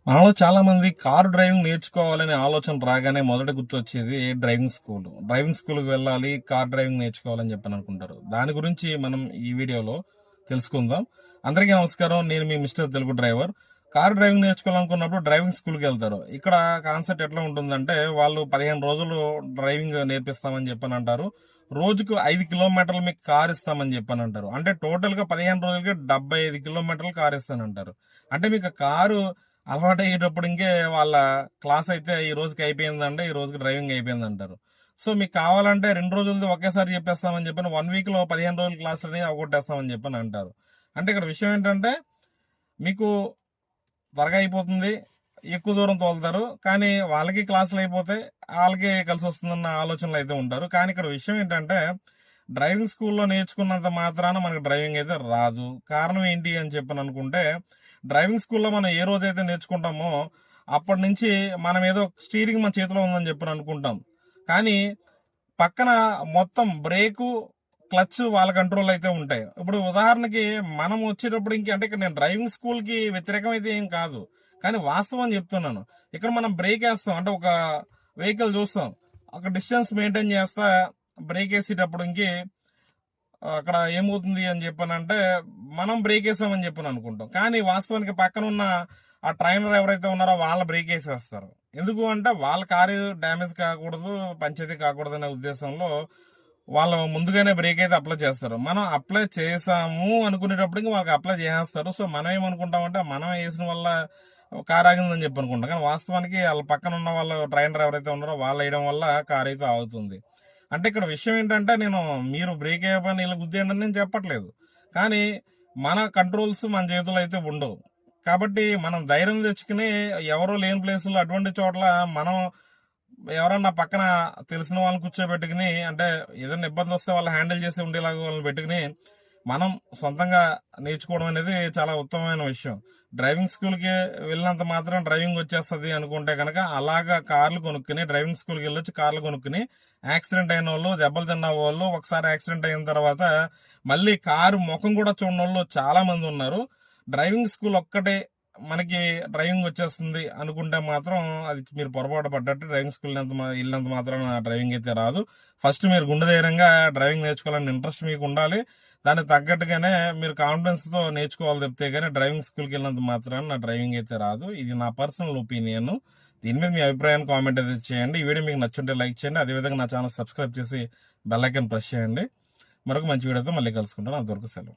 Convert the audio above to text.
మనలో చాలా మంది కారు డ్రైవింగ్ నేర్చుకోవాలనే ఆలోచన రాగానే మొదట గుర్తొచ్చేది డ్రైవింగ్ స్కూల్. డ్రైవింగ్ స్కూల్కి వెళ్ళాలి, కార్ డ్రైవింగ్ నేర్చుకోవాలని చెప్పని అనుకుంటారు. దాని గురించి మనం ఈ వీడియోలో తెలుసుకుందాం. అందరికీ నమస్కారం, నేను మీ mister Telugu driver. Car driving నేర్చుకోవాలనుకున్నప్పుడు డ్రైవింగ్ స్కూల్కి వెళ్తారు. ఇక్కడ కాన్సెప్ట్ ఎట్లా ఉంటుందంటే, వాళ్ళు 15 రోజులు డ్రైవింగ్ నేర్పిస్తామని చెప్పని అంటారు. రోజుకు 5 కిలోమీటర్లు మీకు కార్ ఇస్తామని చెప్పని అంటారు. అంటే టోటల్గా 15 రోజులకి 75 కిలోమీటర్లు కార్ ఇస్తానంటారు. అంటే మీకు కారు అలవాటు అయ్యేటప్పుడు ఇంకే వాళ్ళ క్లాస్ అయితే ఈ రోజుకి అయిపోయిందంటే ఈ రోజుకి డ్రైవింగ్ అయిపోయింది అంటారు. సో మీకు కావాలంటే 2 రోజులది ఒకేసారి చెప్పేస్తామని చెప్పని 1 వీక్లో 15 రోజుల క్లాసులు అనేది అవగొట్టేస్తామని చెప్పని అంటారు. అంటే ఇక్కడ విషయం ఏంటంటే, మీకు త్వరగా అయిపోతుంది, ఎక్కువ దూరం తోలుతారు, కానీ వాళ్ళకి క్లాసులు అయిపోతే వాళ్ళకి కలిసి వస్తుందన్న ఆలోచనలు అయితే ఉంటారు. కానీ ఇక్కడ విషయం ఏంటంటే, డ్రైవింగ్ స్కూల్లో నేర్చుకున్నంత మాత్రాన మనకు డ్రైవింగ్ అయితే రాదు. కారణం ఏంటి అని చెప్పని అనుకుంటే, డ్రైవింగ్ స్కూల్లో మనం ఏ రోజైతే నేర్చుకుంటామో అప్పటి నుంచి మనం ఏదో స్టీరింగ్ మన చేతిలో ఉందని చెప్పని అనుకుంటాం. కానీ పక్కన మొత్తం బ్రేకు, క్లచ్ వాళ్ళ కంట్రోల్ అయితే ఉంటాయి. ఇప్పుడు ఉదాహరణకి మనం వచ్చేటప్పుడు అంటే ఇక్కడ నేను డ్రైవింగ్ స్కూల్కి వ్యతిరేకం అయితే ఏం కాదు, కానీ వాస్తవం చెప్తున్నాను. ఇక్కడ మనం బ్రేక్ వేస్తాం, అంటే ఒక వెహికల్ చూస్తాం, ఒక డిస్టెన్స్ మెయింటైన్ చేస్తా బ్రేక్ వేసేటప్పుడు అక్కడ ఏమవుతుంది అని చెప్పానంటే, మనం బ్రేక్ వేసామని చెప్పని అనుకుంటాం. కానీ వాస్తవానికి పక్కన ఉన్న ఆ ట్రైనర్ ఎవరైతే ఉన్నారో వాళ్ళ బ్రేక్ వేసేస్తారు. ఎందుకు అంటే వాళ్ళ కారు డ్యామేజ్ కాకూడదు, పంచేది కాకూడదు అనే ఉద్దేశంలో వాళ్ళు ముందుగానే బ్రేక్ అయితే అప్లై చేస్తారు. మనం అప్లై చేసాము అనుకునేటప్పటికి వాళ్ళకి అప్లై చేసేస్తారు. సో మనం ఏమనుకుంటామంటే, మనం వేసిన వల్ల కారు ఆగిందని చెప్పి అనుకుంటాం. కానీ వాస్తవానికి వాళ్ళ పక్కన ఉన్న వాళ్ళు ట్రైనర్ ఎవరైతే ఉన్నారో వాళ్ళు వేయడం వల్ల కారు అయితే ఆగుతుంది. అంటే ఇక్కడ విషయం ఏంటంటే, మీరు బ్రేక్ అయ్యే ఇలా గుద్దేయండి అని నేను చెప్పట్లేదు, కానీ మన కంట్రోల్స్ మన చేతులు అయితే ఉండవు. కాబట్టి మనం ధైర్యం తెచ్చుకుని ఎవరో లేని ప్లేసుల్లో అటువంటి చోట్ల మనం ఎవరన్నా పక్కన తెలిసిన వాళ్ళని కూర్చోబెట్టుకుని, అంటే ఏదైనా ఇబ్బంది వస్తే వాళ్ళు హ్యాండిల్ చేసి ఉండేలాగా వాళ్ళని పెట్టుకుని మనం సొంతంగా నేర్చుకోవడం అనేది చాలా ఉత్తమమైన విషయం. డ్రైవింగ్ స్కూల్కి వెళ్ళినంత మాత్రం డ్రైవింగ్ వచ్చేస్తుంది అనుకుంటే కనుక అలాగా కార్లు కొనుక్కుని డ్రైవింగ్ స్కూల్కి వెళ్ళొచ్చి కార్లు కొనుక్కుని యాక్సిడెంట్ అయిన వాళ్ళు, దెబ్బలు తిన్న వాళ్ళు, ఒకసారి యాక్సిడెంట్ అయిన తర్వాత మళ్ళీ కారు ముఖం కూడా చూడని వాళ్ళు చాలా మంది ఉన్నారు. డ్రైవింగ్ స్కూల్ ఒక్కటే మనకి డ్రైవింగ్ వచ్చేస్తుంది అనుకుంటే మాత్రం అది మీరు పొరపాటు పడ్డట్టు. డ్రైవింగ్ స్కూల్ వెళ్ళినంత మాత్రం డ్రైవింగ్ అయితే రాదు. ఫస్ట్ మీరు గుండె ధైర్యంగా డ్రైవింగ్ నేర్చుకోవాలని ఇంట్రెస్ట్ మీకు ఉండాలి. దానికి తగ్గట్టుగానే మీరు కాన్ఫిడెన్స్తో నేర్చుకోవాలి తప్పితే కానీ డ్రైవింగ్ స్కూల్కి వెళ్ళినంత మాత్రాన నా డ్రైవింగ్ అయితే రాదు. ఇది నా పర్సనల్ ఒపీనియన్. దీని మీద మీ అభిప్రాయాన్ని కామెంట్ అయితే చేయండి. ఈ వీడియో మీకు నచ్చుంటే లైక్ చేయండి. అదేవిధంగా నా ఛానల్ సబ్స్క్రైబ్ చేసి బెల్ ఐకాన్ ప్రెస్ చేయండి. మరొక మంచి వీడియోతో మళ్ళీ కలుసుకుంటాను. అంతవరకు సెలవు.